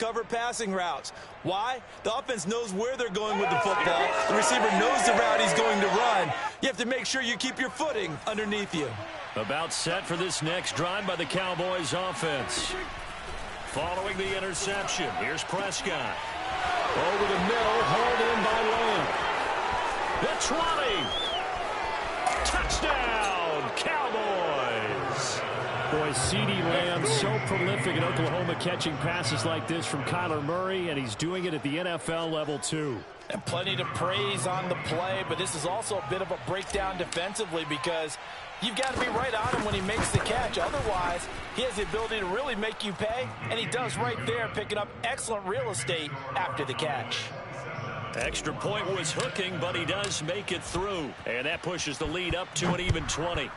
cover passing routes. Why? The offense knows where they're going with the football. The receiver knows the route he's going to run. You have to make sure you keep your footing underneath you. About set for this next drive by the Cowboys offense. Following the interception, here's Prescott. Over the middle, hauled in by Lamb. The 20. Touchdown, Cowboys. Boy, CeeDee Lamb so prolific in Oklahoma catching passes like this from Kyler Murray, and he's doing it at the NFL level too. And plenty to praise on the play, but this is also a bit of a breakdown defensively because you've got to be right on him when he makes the catch. Otherwise, he has the ability to really make you pay, and he does right there, picking up excellent real estate after the catch. Extra point was hooking, but he does make it through, and that pushes the lead up to an even 20.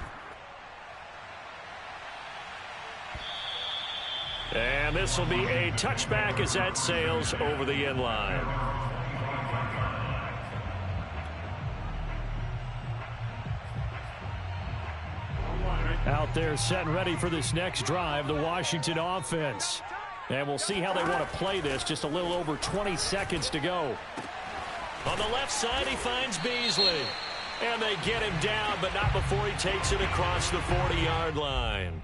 And this will be a touchback as that sails over the end line. Out there set and ready for this next drive, the Washington offense. And we'll see how they want to play this. Just a little over 20 seconds to go. On the left side, he finds Beasley. And they get him down, but not before he takes it across the 40-yard line.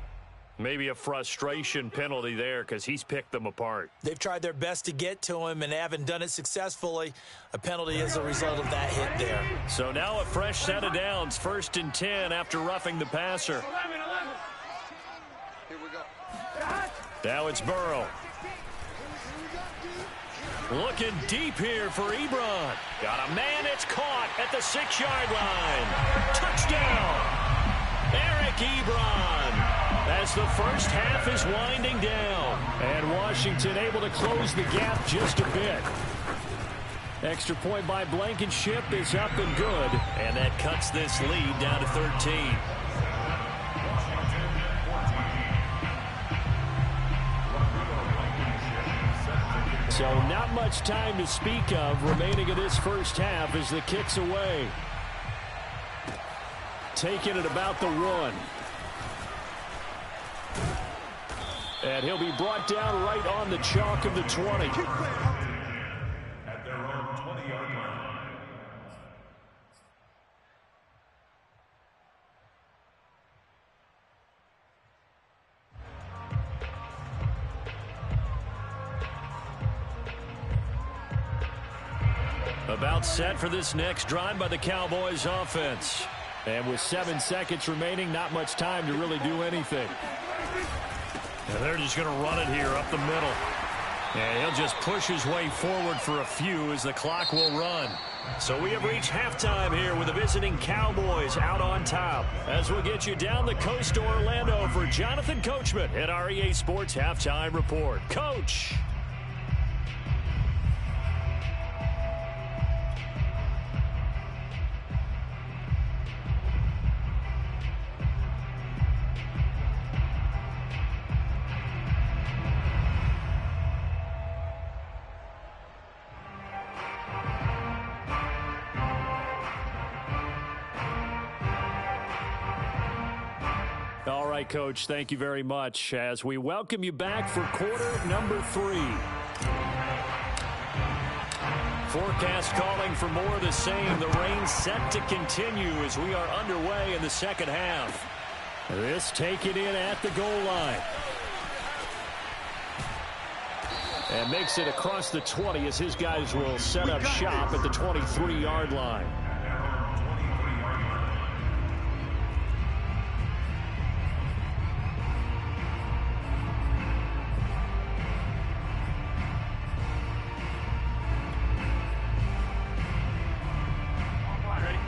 Maybe a frustration penalty there because he's picked them apart. They've tried their best to get to him and haven't done it successfully. A penalty as a result of that hit there. So now a fresh set of downs, 1st and 10 after roughing the passer. Here we go. Now it's Burrow. Looking deep here for Ebron. Got a man, it's caught at the 6-yard line. Touchdown, Eric Ebron. As the first half is winding down. And Washington able to close the gap just a bit. Extra point by Blankenship is up and good. And that cuts this lead down to 13. So not much time to speak of remaining in this first half as the kick's away. Taking it about the 1. And he'll be brought down right on the chalk of the 20. At their own 20-yard line. About set for this next drive by the Cowboys offense. And with 7 seconds remaining, not much time to really do anything. And they're just going to run it here up the middle. And he'll just push his way forward for a few as the clock will run. So we have reached halftime here with the visiting Cowboys out on top. As we'll get you down the coast to Orlando for Jonathan Coachman at our EA Sports Halftime Report. Coach. All right, Coach, thank you very much as we welcome you back for quarter number 3. Forecast calling for more of the same. The rain set to continue as we are underway in the second half. This taken in at the goal line. And makes it across the 20 as his guys will set up shop at the 23-yard line.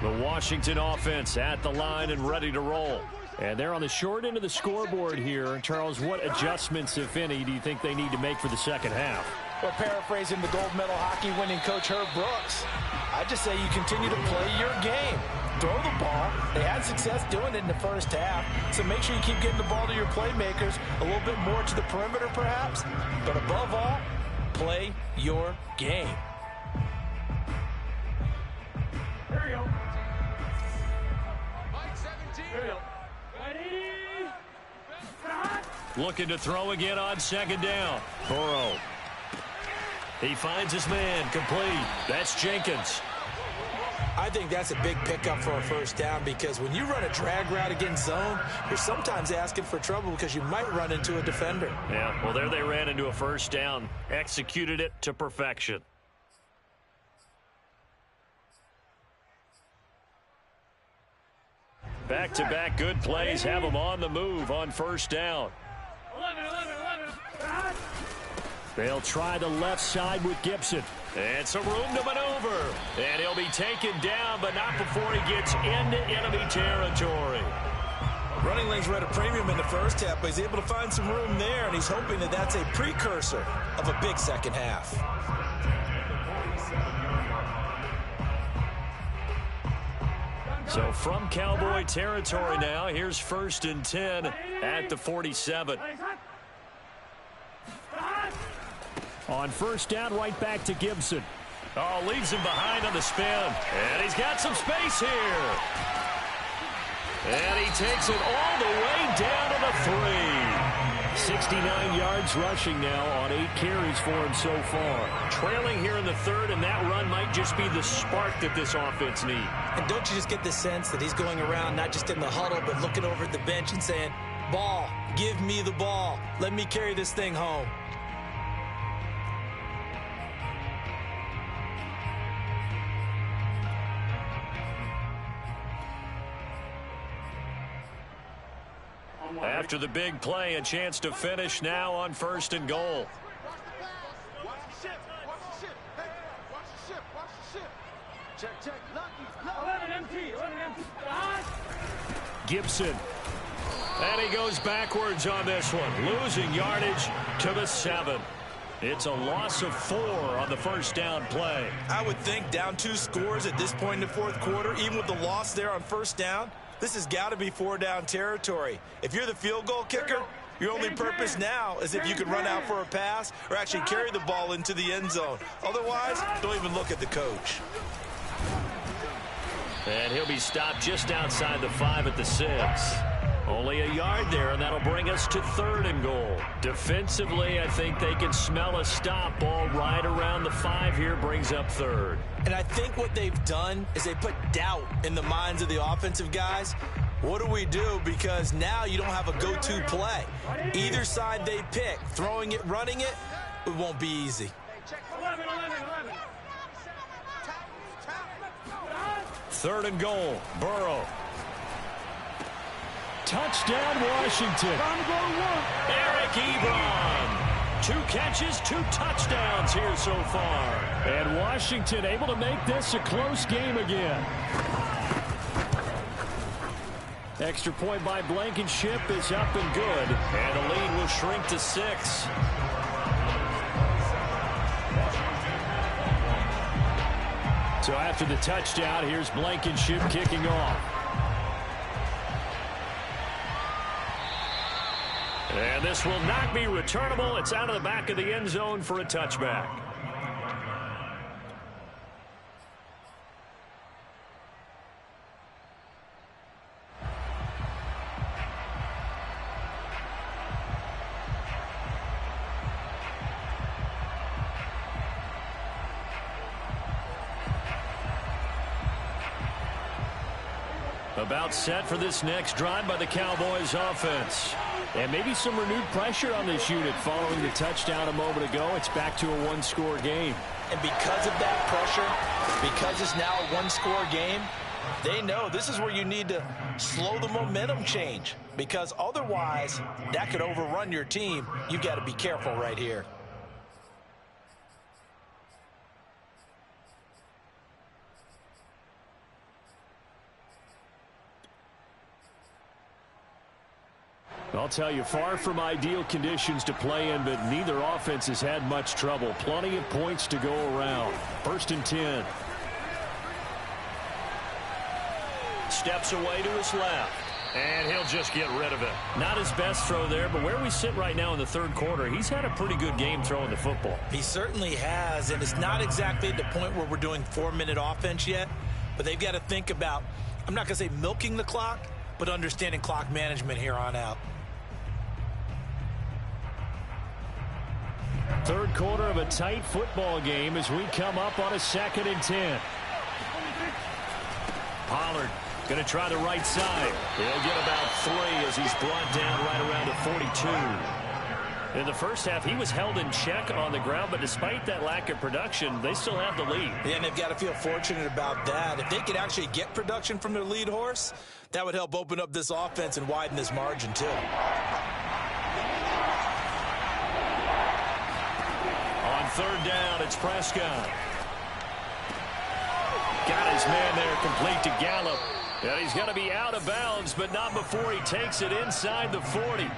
The Washington offense at the line and ready to roll. And they're on the short end of the scoreboard here. Charles, what adjustments, if any, do you think they need to make for the second half? Well, paraphrasing the gold medal hockey winning coach Herb Brooks, I just say you continue to play your game. Throw the ball. They had success doing it in the first half, so make sure you keep getting the ball to your playmakers, a little bit more to the perimeter perhaps, but above all, play your game. Here we go. Looking to throw again on second down. Burrow He finds his man, complete. That's Jenkins. I think that's a big pickup for a first down because when you run a drag route against zone, you're sometimes asking for trouble because you might run into a defender. Yeah, well, there they ran into a first down. Executed it to perfection. Back-to-back good plays have them on the move on first down. 11. They'll try the left side with Gibson. And some room to maneuver. And he'll be taken down, but not before he gets into enemy territory. Running lanes were at a premium in the first half, but he's able to find some room there, and he's hoping that that's a precursor of a big second half. So from Cowboy territory now, here's 1st and 10 at the 47. On first down, right back to Gibson. Oh, leaves him behind on the spin. And he's got some space here. And he takes it all the way down to the 3. 69 yards rushing now on 8 carries for him so far. Trailing here in the 3rd, and that run might just be the spark that this offense needs. And don't you just get the sense that he's going around not just in the huddle, but looking over at the bench and saying, ball, give me the ball. Let me carry this thing home. After the big play, a chance to finish now on 1st and goal. Gibson. And he goes backwards on this one, losing yardage to the 7. It's a loss of 4 on the first down play. I would think down 2 scores at this point in the 4th quarter, even with the loss there on first down, this has got to be 4-down territory. If you're the field goal kicker, your only purpose now is if you can run out for a pass or actually carry the ball into the end zone. Otherwise, don't even look at the coach. And he'll be stopped just outside the 5 at the 6. Only a yard there, and that'll bring us to 3rd and goal. Defensively, I think they can smell a stop. Ball right around the 5 here brings up 3rd. And I think what they've done is they put doubt in the minds of the offensive guys. What do we do? Because now you don't have a go-to play. Either side they pick, throwing it, running it, it won't be easy. 3rd and goal, Burrow. Touchdown, Washington. Eric Ebron. 2 catches, 2 touchdowns here so far. And Washington able to make this a close game again. Extra point by Blankenship is up and good. And the lead will shrink to 6. So after the touchdown, here's Blankenship kicking off. And this will not be returnable. It's out of the back of the end zone for a touchback. About set for this next drive by the Cowboys offense. And maybe some renewed pressure on this unit following the touchdown a moment ago. It's back to a 1-score game. And because of that pressure, because it's now a 1-score game, they know this is where you need to slow the momentum change. Because otherwise, that could overrun your team. You've got to be careful right here. I'll tell you, far from ideal conditions to play in, but neither offense has had much trouble. Plenty of points to go around. 1st and 10. Steps away to his left. And he'll just get rid of it. Not his best throw there, but where we sit right now in the 3rd quarter, he's had a pretty good game throwing the football. He certainly has, and it's not exactly at the point where we're doing 4-minute offense yet, but they've got to think about, I'm not going to say milking the clock, but understanding clock management here on out. Third quarter of a tight football game as we come up on a 2nd and 10. Pollard going to try the right side. He'll get about 3 as he's brought down right around the 42. In the first half, he was held in check on the ground, but despite that lack of production, they still have the lead. Yeah, and they've got to feel fortunate about that. If they could actually get production from their lead horse, that would help open up this offense and widen this margin, too. On 3rd down, it's Prescott. Got his man there complete to Gallup. And he's going to be out of bounds, but not before he takes it inside the 40.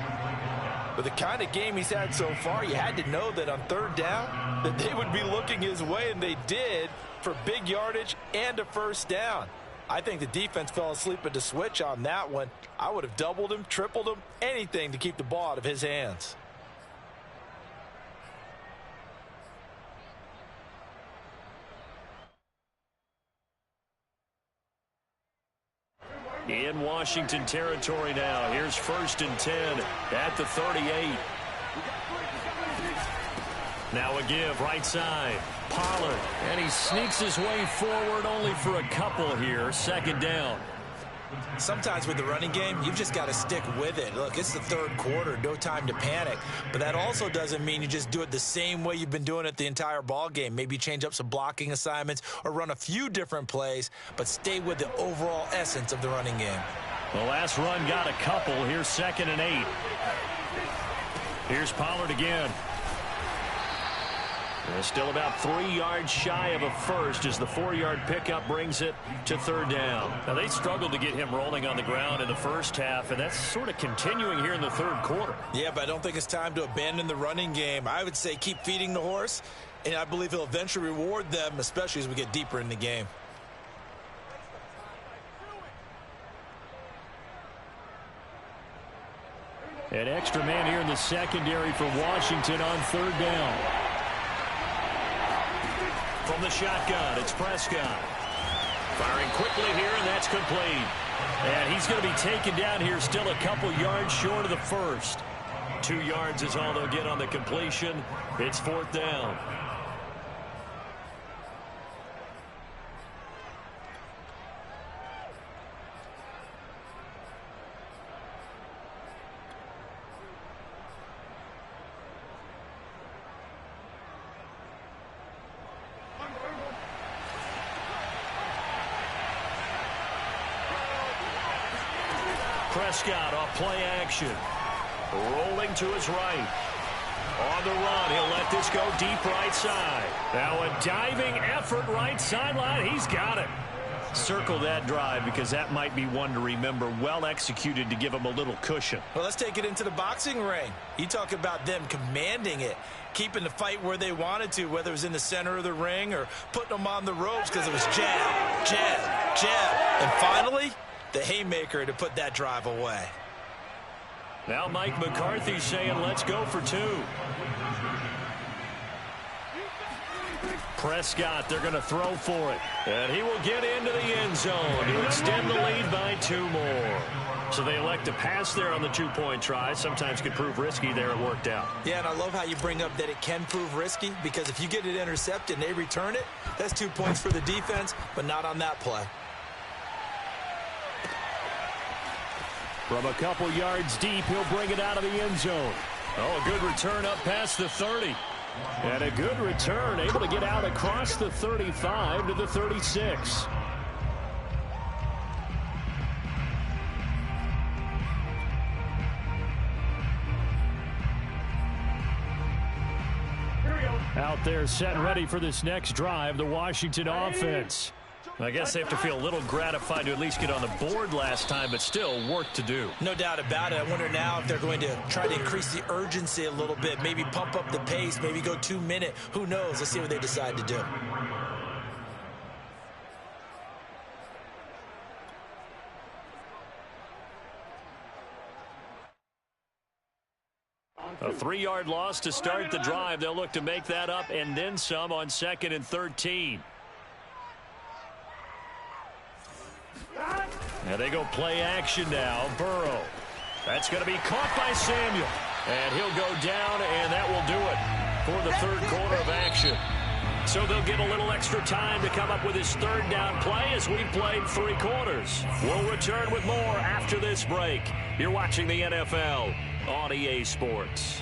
With the kind of game he's had so far, you had to know that on 3rd down that they would be looking his way, and they did, for big yardage and a 1st down. I think the defense fell asleep at the switch on that one. I would have doubled him, tripled him, anything to keep the ball out of his hands. In Washington territory now. Here's 1st and 10 at the 38. Now a give right side. Pollard. And he sneaks his way forward only for a couple here. 2nd down. Sometimes with the running game, you've just got to stick with it. Look, it's the 3rd quarter, no time to panic. But that also doesn't mean you just do it the same way you've been doing it the entire ball game. Maybe change up some blocking assignments or run a few different plays, but stay with the overall essence of the running game. The last run got a couple. Here's 2nd and 8. Here's Pollard again. They're still about 3 yards shy of a first as the 4-yard pickup brings it to 3rd down. Now, they struggled to get him rolling on the ground in the first half, and that's sort of continuing here in the 3rd quarter. Yeah, but I don't think it's time to abandon the running game. I would say keep feeding the horse, and I believe he'll eventually reward them, especially as we get deeper in the game. An extra man here in the secondary for Washington on 3rd down. From the shotgun, it's Prescott. Firing quickly here, and that's complete. And he's going to be taken down here still a couple yards short of the first. 2 yards is all they'll get on the completion. It's 4th down. Prescott off play action. Rolling to his right. On the run, he'll let this go deep right side. Now a diving effort right sideline. He's got it. Circle that drive because that might be one to remember. Well executed to give him a little cushion. Well, let's take it into the boxing ring. You talk about them commanding it, keeping the fight where they wanted to, whether it was in the center of the ring or putting them on the ropes because it was jab, jab, jab. And finally, the haymaker to put that drive away. Now Mike McCarthy saying, let's go for 2. Prescott, they're going to throw for it. And he will get into the end zone to extend the lead by 2 more. So they elect to pass there on the 2-point try. Sometimes could prove risky there. It worked out. Yeah, and I love how you bring up that it can prove risky because if you get it intercepted and they return it, that's 2 points for the defense, but not on that play. From a couple yards deep, he'll bring it out of the end zone. Oh, a good return up past the 30. And a good return, able to get out across the 35 to the 36. Out there set and ready for this next drive, the Washington offense. I guess they have to feel a little gratified to at least get on the board last time, but still work to do. No doubt about it. I wonder now if they're going to try to increase the urgency a little bit, maybe pump up the pace, maybe go 2-minute. Who knows? Let's see what they decide to do. A 3-yard loss to start the drive. They'll look to make that up and then some on 2nd and 13. Now they go play action now. Burrow. That's going to be caught by Samuel. And he'll go down, and that will do it. for the third quarter of action. So they'll get a little extra time to come up with his third down play as we've played 3 quarters. We'll return with more after this break. You're watching the NFL on EA Sports.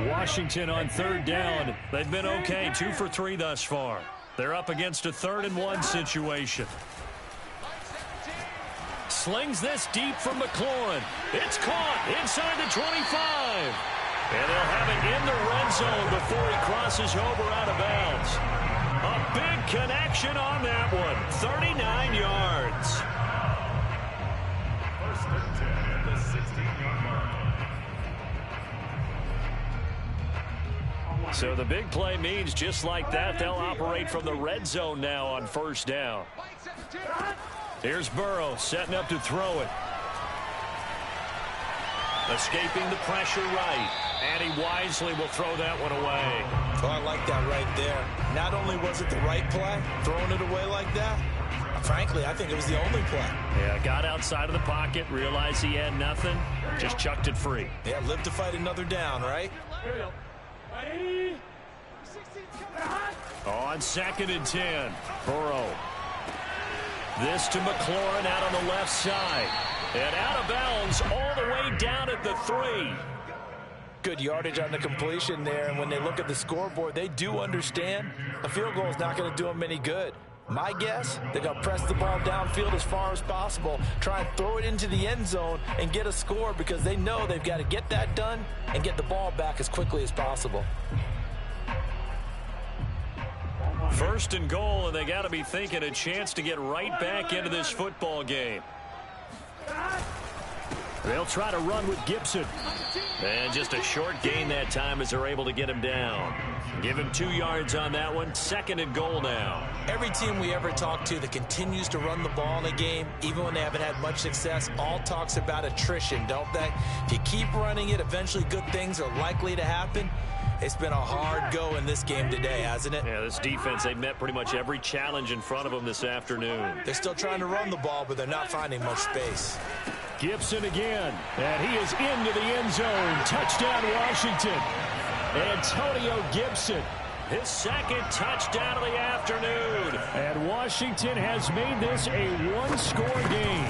Washington on third down. They've been okay, 2 for 3 thus far. They're up against a 3rd and 1 situation. Slings this deep from McLaurin. It's caught inside the 25. And they'll have it in the red zone before he crosses over out of bounds. A big connection on that one. 39 yards. First and 10 at the 16-yard line. So the big play means just like that, they'll operate from the red zone now on first down. Here's Burrow setting up to throw it. Escaping the pressure right. And he wisely will throw that one away. Oh, I like that right there. Not only was it the right play, throwing it away like that, frankly, I think it was the only play. Yeah, got outside of the pocket, realized he had nothing, just chucked it free. Yeah, live to fight another down, right? On 2nd and 10, Burrow. This to McLaurin out on the left side. And out of bounds all the way down at the 3. Good yardage on the completion there, and when they look at the scoreboard, they do understand a field goal is not going to do them any good. My guess, they're going to press the ball downfield as far as possible, try and throw it into the end zone and get a score because they know they've got to get that done and get the ball back as quickly as possible. 1st and goal, and they got to be thinking a chance to get right back into this football game. They'll try to run with Gibson. And just a short gain that time as they're able to get him down. Give him 2 yards on that one. 2nd and goal now. Every team we ever talk to that continues to run the ball in a game, even when they haven't had much success, all talks about attrition, don't they? If you keep running it, eventually good things are likely to happen. It's been a hard go in this game today, hasn't it? Yeah, this defense, they've met pretty much every challenge in front of them this afternoon. They're still trying to run the ball, but they're not finding much space. Gibson again, and he is into the end zone. Touchdown, Washington. Antonio Gibson, his 2nd touchdown of the afternoon. And Washington has made this a 1-score game.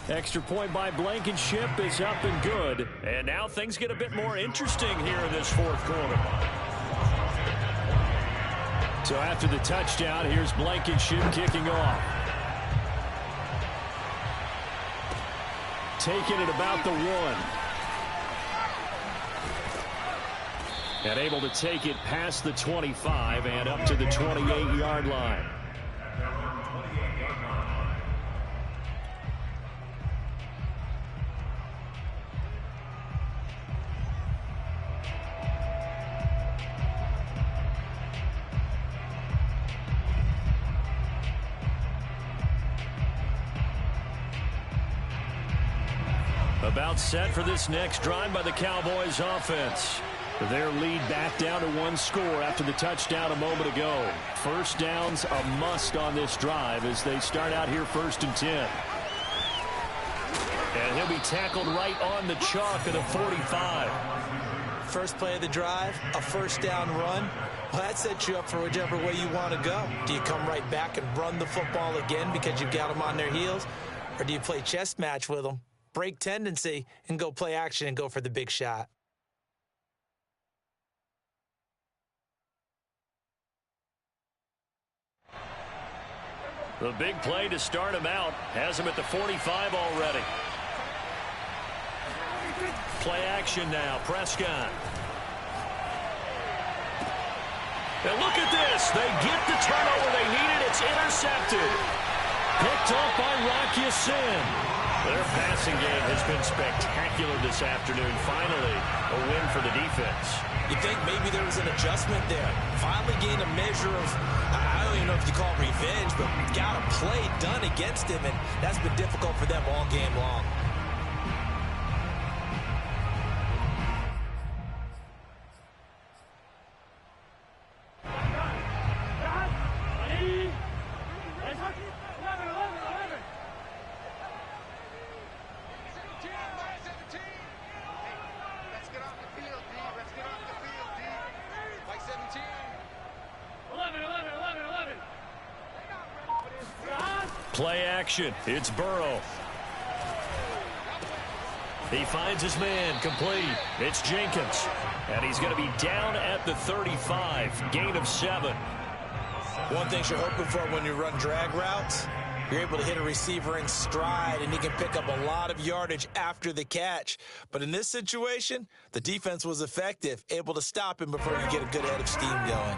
Extra point by Blankenship is up and good. And now things get a bit more interesting here in this 4th quarter. So after the touchdown, here's Blankenship kicking off. Taking it about the 1. And able to take it past the 25 and up to the 28-yard line. About set for this next drive by the Cowboys offense. Their lead back down to 1 score after the touchdown a moment ago. First down's a must on this drive as they start out here 1st and 10. And he'll be tackled right on the chalk at the 45. First play of the drive, a first down run. Well, that sets you up for whichever way you want to go. Do you come right back and run the football again because you've got them on their heels? Or do you play chess match with them, break tendency, and go play action and go for the big shot? The big play to start him out has him at the 45 already. Play action now, Prescott. And look at this. They get the turnover they needed. It's intercepted. Picked up by Rock Ya-Sin. Their passing game has been spectacular this afternoon. Finally, a win for the defense. You think maybe there was an adjustment there. Finally gained a measure of, I don't even know if you call it revenge, but got a play done against him, and that's been difficult for them all game long. Play action. It's Burrow. He finds his man, complete. It's Jenkins. And he's going to be down at the 35. Gain of 7. One thing you're hoping for when you run drag routes, you're able to hit a receiver in stride, and he can pick up a lot of yardage after the catch. But in this situation, the defense was effective, able to stop him before you get a good head of steam going.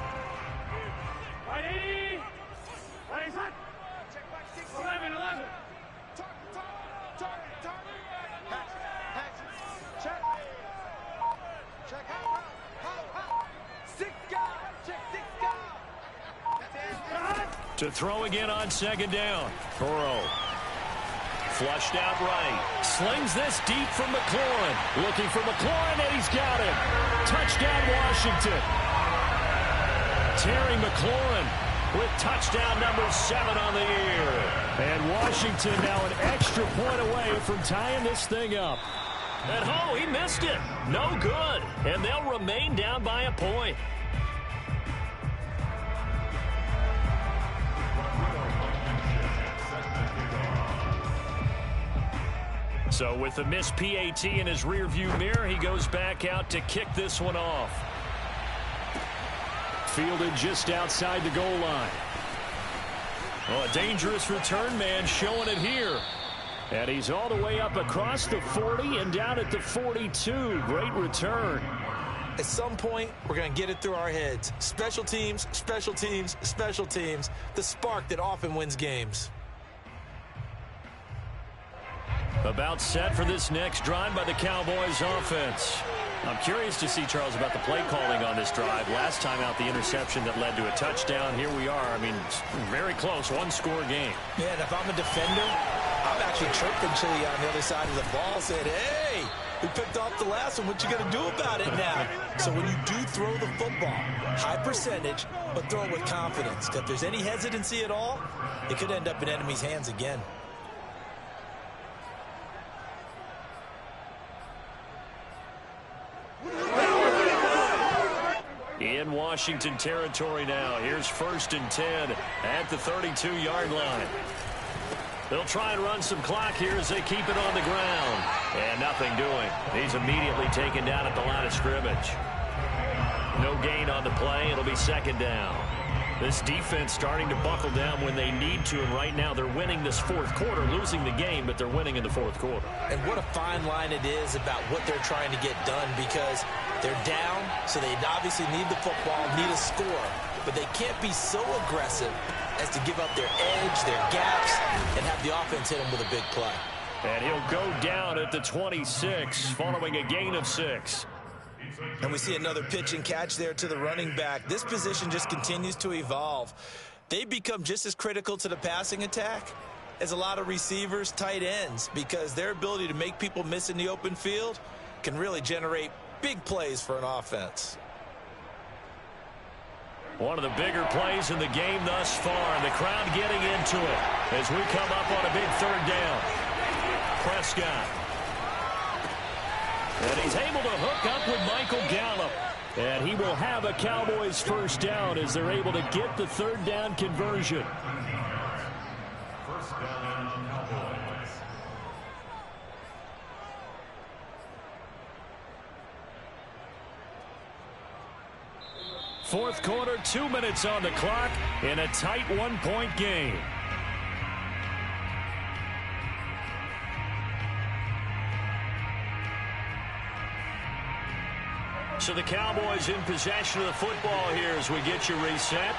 To throw again on second down. Burrow. Flushed out right. Slings this deep from McLaurin. Looking for McLaurin, and he's got him. Touchdown, Washington. Terry McLaurin with touchdown number 7 on the year. And Washington now an extra point away from tying this thing up. And he missed it. No good. And they'll remain down by a point. So with the missed PAT in his rearview mirror, he goes back out to kick this one off. Fielded just outside the goal line. Oh, a dangerous return man showing it here. And he's all the way up across the 40 and down at the 42. Great return. At some point, we're going to get it through our heads. Special teams, special teams, special teams. The spark that often wins games. About set for this next drive by the Cowboys offense. I'm curious to see, Charles, about the play calling on this drive. Last time out, the interception that led to a touchdown. Here we are. I mean, very close, one-score game. Yeah, and if I'm a defender, I'm actually chirping Chili on the other side of the ball, saying, hey, we picked off the last one. What you going to do about it now? So when you do throw the football, high percentage, but throw it with confidence. If there's any hesitancy at all, it could end up in enemy's hands again. In Washington territory now. Here's 1st and 10 at the 32-yard line. They'll try and run some clock here as they keep it on the ground. And nothing doing. He's immediately taken down at the line of scrimmage. No gain on the play. It'll be 2nd down. This defense starting to buckle down when they need to, and right now they're winning this 4th quarter, losing the game, but they're winning in the 4th quarter. And what a fine line it is about what they're trying to get done, because they're down, so they obviously need the football, need a score, but they can't be so aggressive as to give up their edge, their gaps, and have the offense hit them with a big play. And he'll go down at the 26 following a gain of 6. And we see another pitch and catch there to the running back. This position just continues to evolve. They become just as critical to the passing attack as a lot of receivers, tight ends, because their ability to make people miss in the open field can really generate big plays for an offense. One of the bigger plays in the game thus far. The crowd getting into it as we come up on a big 3rd down. Prescott. And he's able to hook up with Michael Gallup. And he will have a Cowboys 1st down as they're able to get the 3rd down conversion. 1st down, Cowboys. Fourth quarter, 2 minutes on the clock in a tight 1-point game. So the Cowboys in possession of the football here as we get you reset.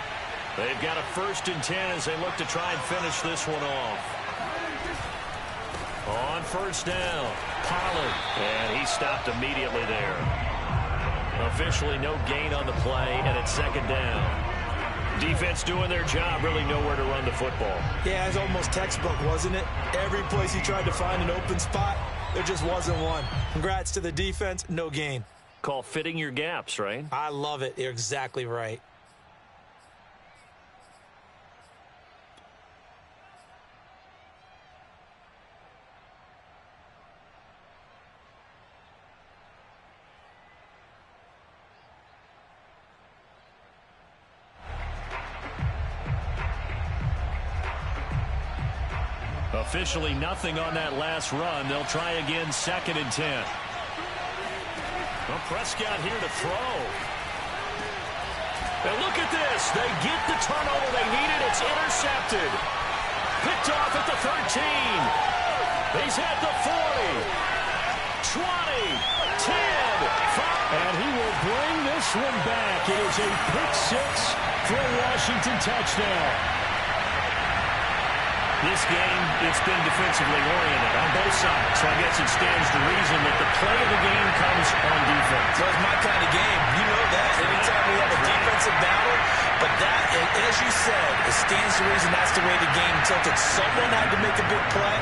They've got a 1st and 10 as they look to try and finish this one off. On 1st down, Pollard. And he stopped immediately there. Officially no gain on the play, and it's 2nd down. Defense doing their job, really nowhere to run the football. Yeah, it's almost textbook, wasn't it? Every place he tried to find an open spot, there just wasn't one. Congrats to the defense, no gain. Call fitting your gaps, right? I love it. You're exactly right. Officially nothing on that last run. They'll try again, 2nd and 10. Well, Prescott here to throw. And look at this. They get the turnover they needed. It's intercepted. Picked off at the 13. He's at the 40. 20. 10. 5. And he will bring this one back. It is a pick six for a Washington touchdown. This game, it's been defensively oriented on both sides. So I guess it stands to reason that the play of the game comes on defense. So it's my kind of game. You know that. Anytime we have a defensive battle. But that, as you said, it stands to reason that's the way the game tilted. Someone had to make a big play.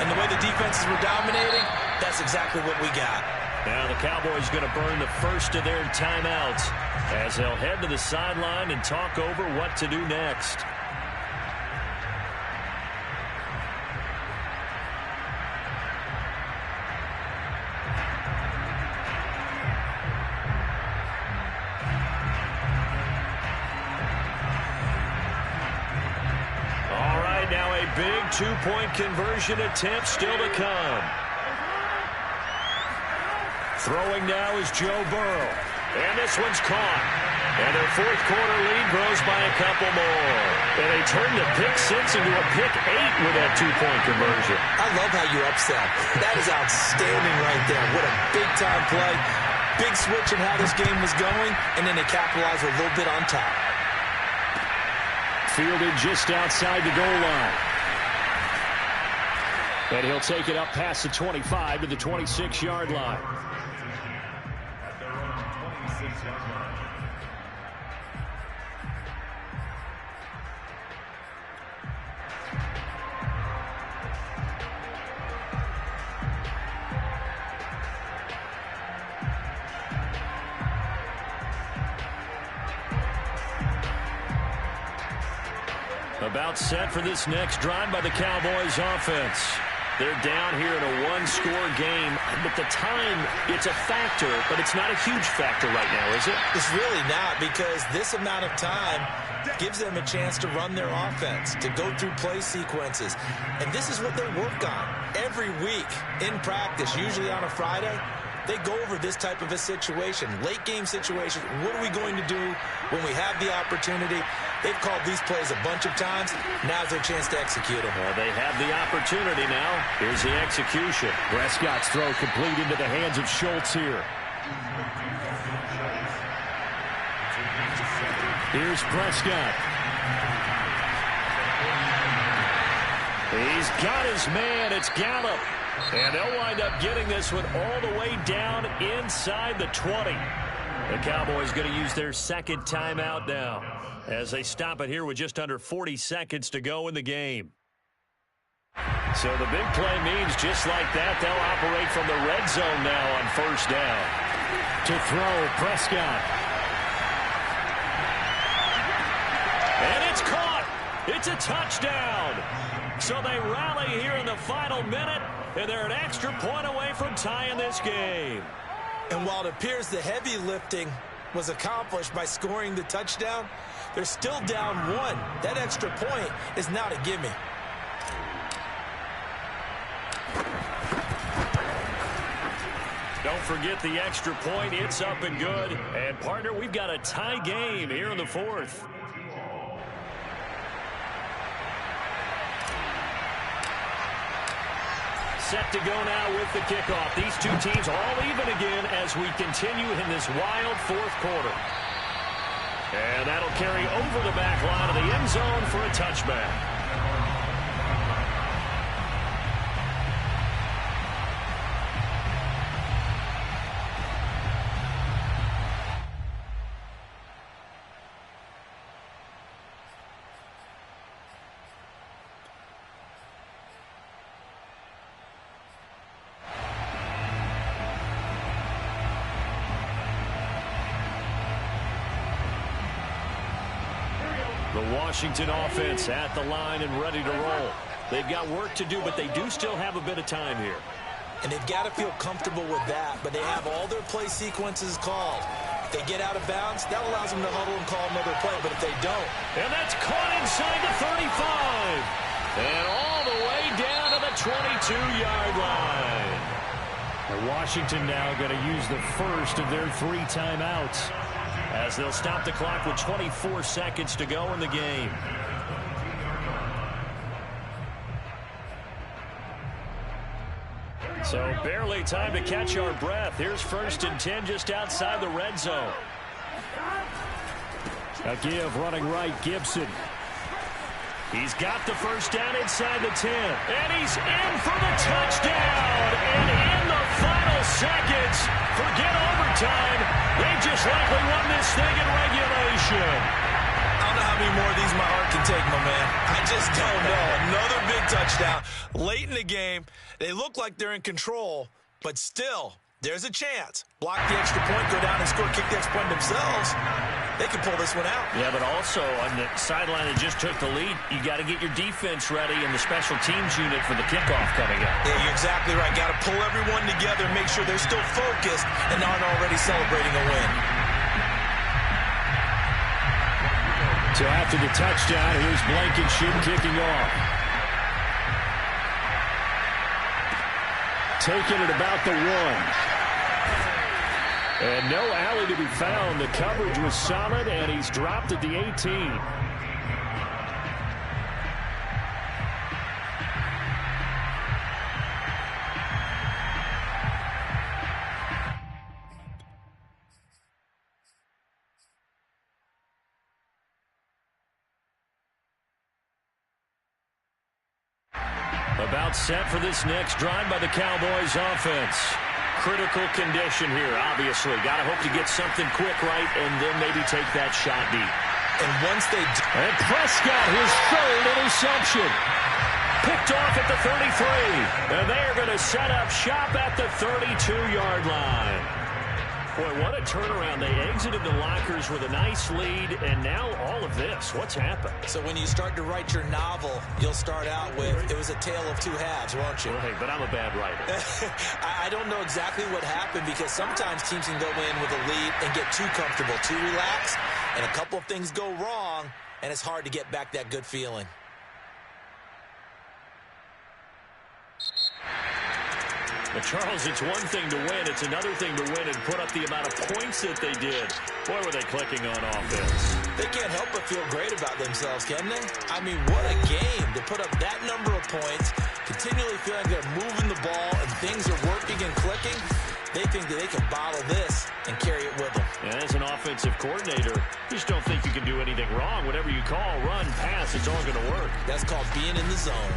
And the way the defenses were dominating, that's exactly what we got. Now the Cowboys going to burn the first of their timeouts as they'll head to the sideline and talk over what to do next. Big two-point conversion attempt still to come. Throwing now is Joe Burrow. And this one's caught. And their fourth quarter lead grows by a couple more. And they turn the pick six into a pick 8 with that two-point conversion. I love how you upsell. That is outstanding right there. What a big-time play. Big switch in how this game was going. And then they capitalize a little bit on top. Fielded just outside the goal line. And he'll take it up past the 25 to the 26-yard line. At their own 26-yard line. About set for this next drive by the Cowboys offense. They're down here in a one-score game, but the time, it's a factor, but it's not a huge factor right now, is it? It's really not, because this amount of time gives them a chance to run their offense, to go through play sequences. And this is what they work on every week in practice, usually on a Friday. They go over this type of a situation, late game situation. What are we going to do when we have the opportunity? They've called these plays a bunch of times. Now's their chance to execute them. They have the opportunity now. Here's the execution. Prescott's throw complete into the hands of Schultz here. Here's Prescott. He's got his man. It's Gallup. And they'll wind up getting this one all the way down inside the 20. The Cowboys going to use their second timeout now as they stop it here with just under 40 seconds to go in the game. So the big play means just like that, they'll operate from the red zone now on first down. To throw, Prescott. And it's caught. It's a touchdown. So they rally here in the final minute, and they're an extra point away from tying this game. And while it appears the heavy lifting was accomplished by scoring the touchdown, they're still down one. That extra point is not a gimme. Don't forget the extra point. It's up and good. And, partner, we've got a tie game here in the fourth. Set to go now with the kickoff. These two teams all even again as we continue in this wild fourth quarter. And that'll carry over the back line of the end zone for a touchback. The Washington offense at the line and ready to roll. They've got work to do, but they do still have a bit of time here. And they've got to feel comfortable with that, but they have all their play sequences called. If they get out of bounds, that allows them to huddle and call another play, but if they don't. And that's caught inside the 35. And all the way down 22-yard line. And Washington now going to use the first of their 3 timeouts as they'll stop the clock with 24 seconds to go in the game. So barely time to catch our breath. Here's 1st and 10 just outside the red zone. A give running right, Gibson. He's got the first down inside the 10. And he's in for the touchdown. And in the final seconds, forget overtime. They just likely won this thing in regulation. I don't know how many more of these my heart can take, my man. I just don't know. Another big touchdown. Late in the game, they look like they're in control, but still, there's a chance. Block the extra point, go down and score, kick the extra point themselves. They can pull this one out. Yeah, but also on the sideline that just took the lead, you got to get your defense ready and the special teams unit for the kickoff coming up. Yeah, you're exactly right. Got to pull everyone together, make sure they're still focused and aren't already celebrating a win. So after the touchdown, here's Blankenship kicking off. Taking it about the 1. And no alley to be found. The coverage was solid, and he's dropped at the 18. About set for this next drive by the Cowboys offense. Critical condition here, obviously. Got to hope to get something quick right and then maybe take that shot deep. And once they... And Prescott, his 3rd interception. Picked off at the 33. And they're going to set up shop at the 32-yard line. Boy, what a turnaround. They exited the lockers with a nice lead, and now all of this. What's happened? So when you start to write your novel, you'll start out with, it was a tale of 2 halves, won't you? Right, but I'm a bad writer. I don't know exactly what happened because sometimes teams can go in with a lead and get too comfortable, too relaxed, and a couple of things go wrong, and it's hard to get back that good feeling. But, Charles, it's one thing to win. It's another thing to win and put up the amount of points that they did. Boy, were they clicking on offense. They can't help but feel great about themselves, can they? I mean, what a game to put up that number of points, continually feeling they're moving the ball and things are working and clicking. They think that they can bottle this and carry it with them. And as an offensive coordinator, you just don't think you can do anything wrong. Whatever you call, run, pass, it's all going to work. That's called being in the zone.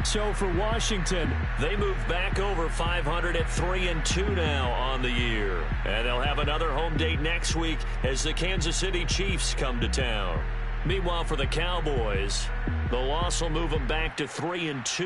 So for Washington, they move back over 500 at 3-2 now on the year. And they'll have another home date next week as the Kansas City Chiefs come to town. Meanwhile, for the Cowboys, the loss will move them back to 3-2.